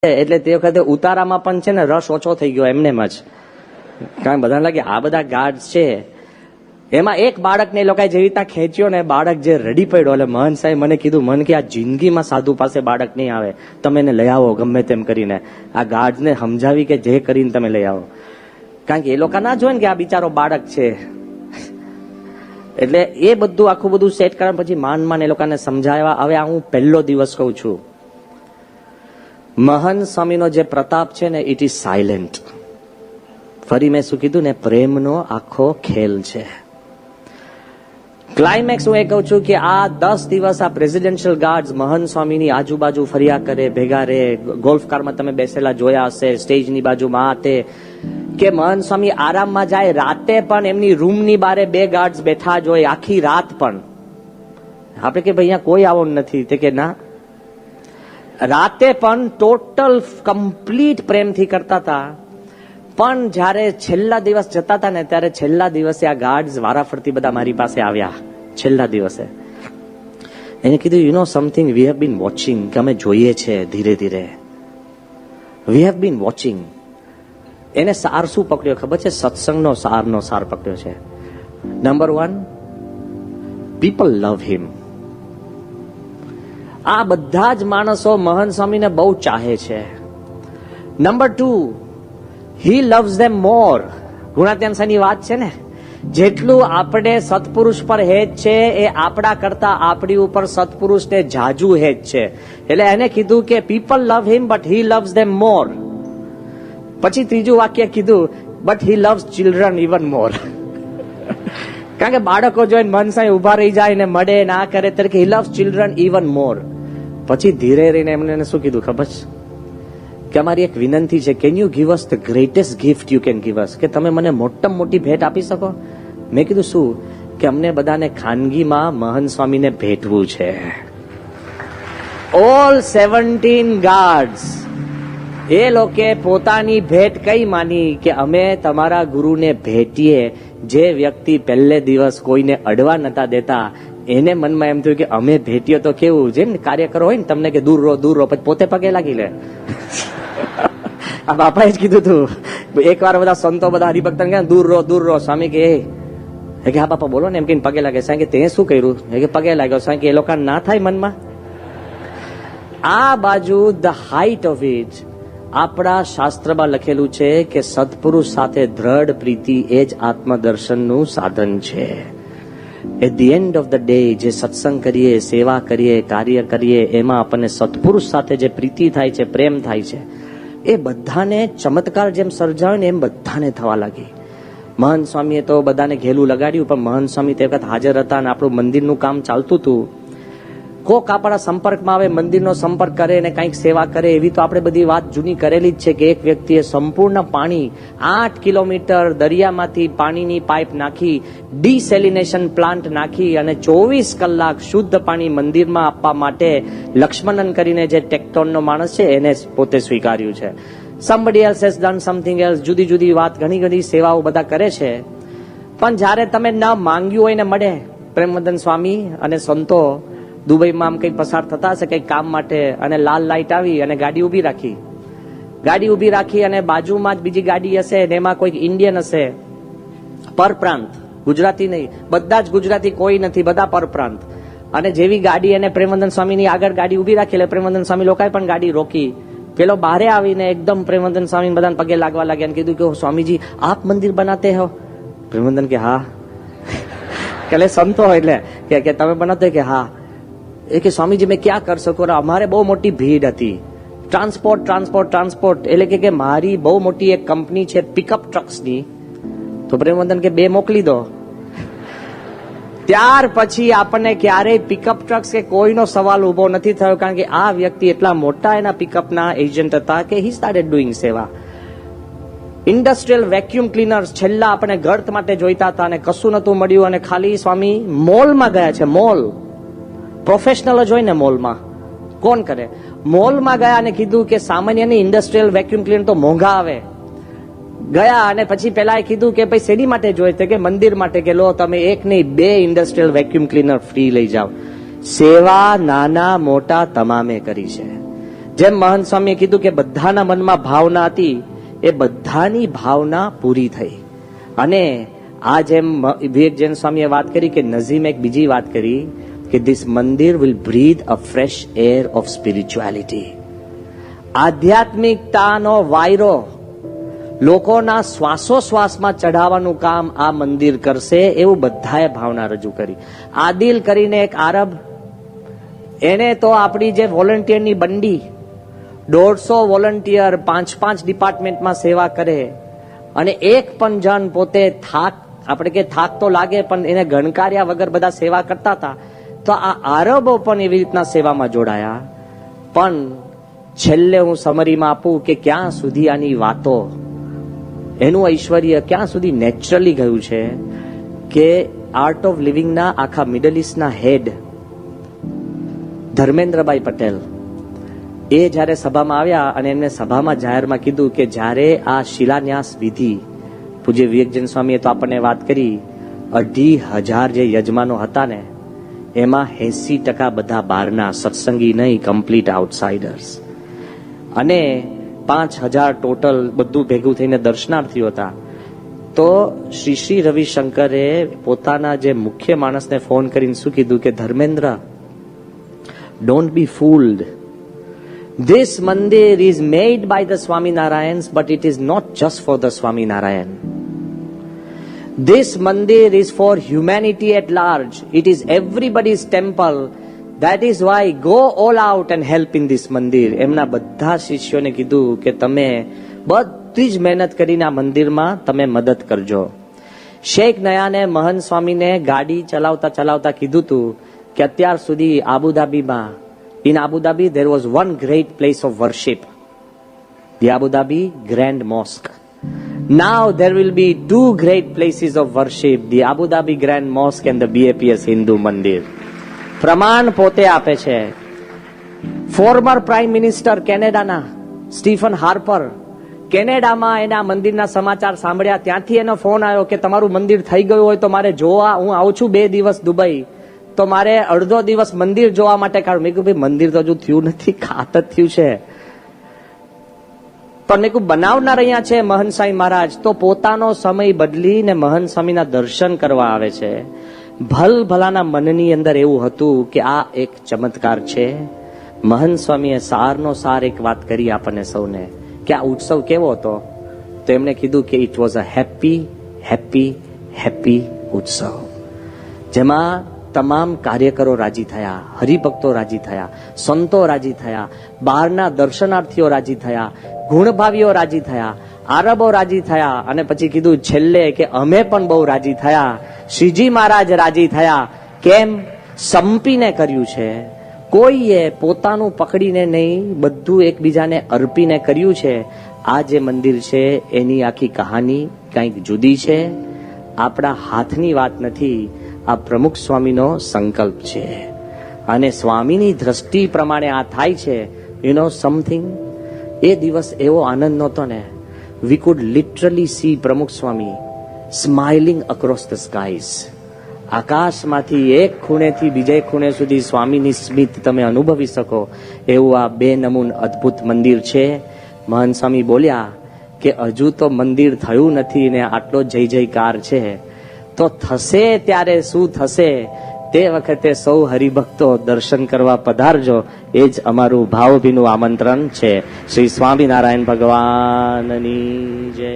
એટલે તે વખતે ઉતારામાં પણ છે ને રસ ઓછો થઈ ગયો એમનેમ જ. કારણ બધાને લાગે આ બધા ગાર્ડ છે. એમાં એક બાળકને એ લોકોએ જેવી રીતના ખેંચ્યો ને, બાળક જે રડી પડ્યો. એટલે મહંત સાહેબ મને કીધું, મન કે આ જિંદગીમાં સાધુ પાસે બાળક નહીં આવે, તમે એને લઈ આવો ગમે તેમ કરીને. આ ગાર્ડને સમજાવી કે જે કરીને તમે લઈ આવો. કારણ કે એ લોકો ના જોવે ને કે આ બિચારો બાળક છે. એટલે એ બધું આખું બધું સેટ કરવા પછી માન એ લોકોને સમજાવ્યા. હવે આ હું પહેલો દિવસ કહું છું, મહંત સ્વામીનો જે પ્રતાપ છે ને, ઇટ ઇઝ સાયલેન્ટ. ફરી મેં શું કીધું ને, પ્રેમનો આખો ખેલ છે. ક્લાઇમેક્સ હું એ કહું છું કે આ 10 દિવસ આ પ્રેસિડેન્શિયલ ગાર્ડ્સ મહંત સ્વામીની આજુબાજુ ફર્યા કરે, ભેગા રહે. ગોલ્ફ કારમાં તમે બેસેલા જોયા હશે, સ્ટેજની બાજુમાં આ તે, કે મહંત સ્વામી આરામમાં જાય. રાતે પણ એમની રૂમની બારે 2 ગાર્ડ્સ બેઠા જ હોય, આખી રાત પણ. આપણે કે ભાઈ અહીંયા કોઈ આવો નથી, તે કે ના, રાતે પણ ટોટલ કમ્પ્લીટ પ્રેમથી કરતા હતા. પણ જયારે છેલ્લા દિવસ જતા હતા ને, ત્યારે છેલ્લા દિવસે આ ગાર્ડ્સ વારાફરતી બધા મારી પાસે આવ્યા. છેલ્લા દિવસે એને કીધું, you know something, we have been watching, કે અમે જોઈએ છે ધીરે ધીરે, વી હેવ બીન વોચિંગ. એને સાર શું પકડ્યો ખબર છે? સત્સંગનો સાર પકડ્યો છે. નંબર 1, પીપલ લવ હિમ. આ બધા જ માણસો મહંત સ્વામીને બહુ ચાહે છે. નંબર 2, હી લવ્સ ધેમ મોર. ગુણાત્યાંશની વાત છે ને, જેટલું આપણે સત્પુરુષ પર હેત છે એ આપણા કરતા આપણી ઉપર સત્પુરુષને જાજુ હેત છે. એટલે એને કીધું કે people love him but he loves them more. પછી ત્રીજું વાક્ય કીધું, but he loves children even more. કારણ કે બાળકો જોઈને મન સાંઈ ઉભા રહી જાય ને મળે ના કરે, ત્યારે કે હી લવ્સ ચિલ્ડ્રન ઇવન મોર. પછી ધીરે રહીને એમને શું કીધું ખબર છે? કે અમારી એક વિનંતી છે, can you give us the greatest gift you can give us, કે તમે મને મોટામાં મોટી ભેટ આપી શકો. મેં કીધું શું? કે અમને બધાને ખાનગીમાં મહંત સ્વામીને ભેટવું છે. ઓલ 17 ગાર્ડ્સ એ લોકે પોતાની ભેટ કઈ માની કે અમે તમારા ગુરુને ભેટીએ. જે વ્યક્તિ પહેલે દિવસ કોઈને અડવા નતા દેતા, એને મનમાં એમ થયું કે અમે ભેટીએ તો કેવું, જેમ કાર્યકરો હોય ને તમને કે દૂર રહો, પછી પોતે પગે લાગી લે. આ બાપાએ જ કીધું હતું. એકવાર બધા સંતો બધા હરિભક્તને કહે દૂર રહો. સ્વામી કે હા બાપા બોલો ને, એમ કહીને પગે લાગે. સાંઈ કે તે શું કર્યું? કે પગે લાગ્યો. સાંઈ કે એ લોકો ના થાય મનમાં. આ બાજુ ધ હાઈટ ઓફ ઇટ આપણા શાસ્ત્રમાં લખેલું છે કે સત્પુરુષ સાથે દ્રઢ પ્રીતિ એ જ આત્મદર્શનનું સાધન છે. At the end of the day જે સત્સંગ કરીએ, સેવા કરીએ, કાર્ય કરીએ, એમાં આપણને સત્પુરુષ સાથે જે પ્રીતિ થાય છે, પ્રેમ થાય છે, એ બધાને ચમત્કાર જેમ સર્જાયો ને એમ બધાને થવા લાગી. મહંત સ્વામીએ તો બધાને ઘેલું લગાડ્યું, પણ મહંત સ્વામી તે વખત હાજર હતા અને આપણું મંદિરનું કામ ચાલતું હતું. કોક આપણા સંપર્કમાં આવે, મંદિરનો સંપર્ક કરે અને કંઈક સેવા કરે, એવી તો આપણે બધી વાત જૂની કરેલી જ છે કે એક વ્યક્તિએ સંપૂર્ણ પાણી 8 કિલોમીટર દરિયામાંથી પાણીની પાઇપ નાખી, ડિસેલિનેશન પ્લાન્ટ નાખી અને 24 કલાક શુદ્ધ પાણી મંદિરમાં આપવા માટે લક્ષ્મણન કરીને જે ટેક્ટોનનો માણસ છે એને પોતે સ્વીકાર્યું છે. somebody else has done something else. જુદી જુદી વાત, ઘણી સેવાઓ બધા કરે છે. પણ જ્યારે તમે ન માંગ્યું હોય ને મળે. પ્રેમવદન સ્વામી અને સંતો દુબઈમાં આમ કંઈક પસાર થતા હશે કંઈક કામ માટે, અને લાલ લાઈટ આવી અને ગાડી ઉભી રાખી અને બાજુમાં જ બીજી ગાડી હશે ને એમાં કોઈક ઇન્ડિયન હશે, પરપ્રાંત, ગુજરાતી નહીં, બધા જ ગુજરાતી કોઈ નથી, બધા પરપ્રાંત. અને જેવી ગાડી એને પ્રેમવદન સ્વામીની આગળ ગાડી ઉભી રાખી, એટલે પ્રેમવદન સ્વામી લોકોએ પણ ગાડી રોકી. પેલો બહારે આવીને એકદમ પ્રેમવદન સ્વામી બધાને પગે લાગવા લાગ્યા અને કીધું કે સ્વામીજી આપ મંદિર બનાતે હો? પ્રેમવદન કે હા. એટલે સંતો એટલે કે તમે બનાતે? કે હા. એ કે સ્વામીજી મેં ક્યાં કર શકું? અમારે બહુ મોટી ભીડ હતી, ટ્રાન્સપોર્ટ. એટલે કે મારી બહુ મોટી એક કંપની છે પિકઅપ ટ્રક્સની, તો પ્રેમવદન કે 2 મોકલી દો. ત્યાર પછી આપણને ક્યારેય પિકઅપ ટ્રક્સ કે કોઈનો સવાલ ઉભો નથી થયો, કારણ કે આ વ્યક્તિ એટલા મોટા એના પિકઅપના એજન્ટ હતા કે હી સ્ટાર્ટેડ ડુઈંગ સેવા. ઇન્ડસ્ટ્રીયલ વેક્યુમ ક્લીનર્સ છેલ્લા આપણે ગર્ત માટે જોઈતા હતા અને કશું નતું મળ્યું, અને ખાલી સ્વામી મોલમાં ગયા છે. મોલ પ્રોફેશનલ જ હોય ને મોલમાં, કોણ કરે? મોલમાં ગયા અને કીધું કે સામાન્ય ઇન્ડસ્ટ્રીયલ વેક્યુમ ક્લીનર તો મોંઘા આવે. ગયા અને પછી પેલા કીધું કે ભાઈ શેની માટે જોઈએ? કે મંદિર માટે. કે લો તમે 1 નહીં 2 ઇન્ડસ્ટ્રીયલ વેક્યુમ ક્લીનર ફ્રી લઈ જાઓ. સેવા નાના મોટા તમામે કરી છે. જેમ મહંત સ્વામીએ કીધું કે બધાના મનમાં ભાવના હતી, એ બધાની ભાવના પૂરી થઈ. અને આ જેમ વિવેક જૈન સ્વામીએ વાત કરી કે નઝીમ એક બીજી વાત કરી કે this mandir will breathe a fresh air of spirituality. આધ્યાત્મિકતાનો વાયરો લોકોના શ્વાસોશ્વાસમાં ચઢાવવાનું કામ આ મંદિર કરશે, એવું બધાએ ભાવના રજૂ કરી. આદિલ કરીને એક આરબ, એને તો આપણી જે વોલન્ટિયરની બંડી 150 વોલન્ટિયર 5 ડિપાર્ટમેન્ટમાં સેવા કરે, અને એક પણ જણ પોતે થાક, આપણે કે થાક તો લાગે પણ એને ગણકાર્યા વગર બધા સેવા કરતા હતા. તો આ આરબો પણ એવી રીતના સેવામાં જોડાયા. પણ છેલ્લે હું સમરીમાં આપું કે ક્યાં સુધી આની વાતો, એનું ઐશ્વર્ય ક્યાં સુધી નેચરલી ગયું છે કે આર્ટ ઓફ લિવિંગના આખા મિડલ ઇસ્ટના હેડ ધર્મેન્દ્રભાઈ પટેલ, એ જ્યારે સભામાં આવ્યા અને એમને સભામાં જાહેરમાં કીધું કે જ્યારે આ શિલાન્યાસ વિધિ, પૂજ્ય વિવેક જૈન સ્વામીએ તો આપણને વાત કરી, 2,500 જે યજમાનો હતા ને, એમાં 80% બધા બહારના, સત્સંગી નહીં, કમ્પ્લીટ આઉટસાઇડર્સ, અને 5,000 ટોટલ બધું ભેગું થઈને દર્શનાર્થીઓ હતા. તો શ્રી રવિશંકરે પોતાના જે મુખ્ય માણસને ફોન કરીને શું કીધું કે Dharmendra, don't be fooled. This mandir is made by the Swaminarayans, but it is not just for the Swaminarayan. This mandir is for humanity at large. It is everybody's temple. That is why go all out and help in this mandir. એમના બધા શિષ્યોને કીધું કે તમે બધી જ મહેનત કરીને આ મંદિરમાં તમે મદદ કરજો. શેખ નયાને મહંત સ્વામીને ગાડી ચલાવતા ચલાવતા કીધું હતું કે અત્યાર સુધી આબુધાબીમાં, in Abu Dhabi there was one great place of worship, the Abu Dhabi Grand Mosque. Now there will be 2 great places of worship, the Abu Dhabi Grand Mosque and the BAPS Hindu Mandir. પ્રમાણ પોતે આપે છે. Former prime minister કેનેડાના Stephen Harper, કેનેડામાં એના મંદિરના સમાચાર સાંભળ્યા, ત્યાંથી એનો ફોન આવ્યો કે તમારું મંદિર થઈ ગયું હોય તો મારે જોવા, હું આવું છું 2 દિવસ દુબઈ, તો મારે અડધો દિવસ મંદિર જોવા માટે કાઢું. મેં કહ્યું ભાઈ મંદિર તો હજુ થયું નથી, ખાત જ થયું છે. પણ મેં કહ્યું બનાવનાર અહીંયા છે મહંત સ્વામી મહારાજ, તો પોતાનો સમય બદલીને મહંત સ્વામીના દર્શન કરવા આવે છે. ભલભલાના મનની અંદર એવું હતું કે આ એક ચમત્કાર છે. મહંત સ્વામીએ સારનો સાર એક વાત કરી આપણને સૌને કે આ ઉત્સવ કેવો હતો, તો એમણે કીધું કે it was a happy happy happy ઉત્સવ, જેમાં તમામ કાર્યકરો રાજી થયા, હરિભક્તો રાજી થયા, સંતો રાજી થયા, બહારના દર્શનાર્થીઓ રાજી થયા, ગુણભાવીઓ રાજી થયા, આરબો રાજી થયા, અને પછી કીધું છેલ્લે કે અમે પણ બહુ રાજી થયા. શ્રીજી મહારાજ રાજી થયા. કેમ? સંપીને કર્યું છે. કોઈએ પોતાનું પકડીને નહીં, બધું એકબીજાને અર્પીને કર્યું છે. આ જે મંદિર છે એની આખી કહાની કંઈક જુદી છે. આપણા હાથની વાત નથી, આ પ્રમુખ સ્વામીનો સંકલ્પ છે. અને સ્વામીની દ્રષ્ટિ પ્રમાણે આ થાય છે. યુ નો સમથિંગ, એ દિવસ એવો આનંદ નહોતો ને, વી કુડ લિટરલી સી પ્રમુખ સ્વામી સ્માઇલિંગ અક્રોસ ધ સ્કાઈઝ. આકાશમાંથી એક ખૂણેથી બીજે ખૂણે સુધી સ્વામીની સ્મિત તમે અનુભવી શકો એવું આ 2 નમૂન અદ્ભુત મંદિર છે. મહંત સ્વામી બોલ્યા કે હજુ તો મંદિર થયું નથી ને આટલો જય જયકાર છે, તો થશે ત્યારે શું થશે તે વખતે સૌ હરિભક્તો દર્શન કરવા પધારજો. એ જ અમારું ભાવભીનું આમંત્રણ છે. શ્રી સ્વામિનારાયણ ભગવાનની જય.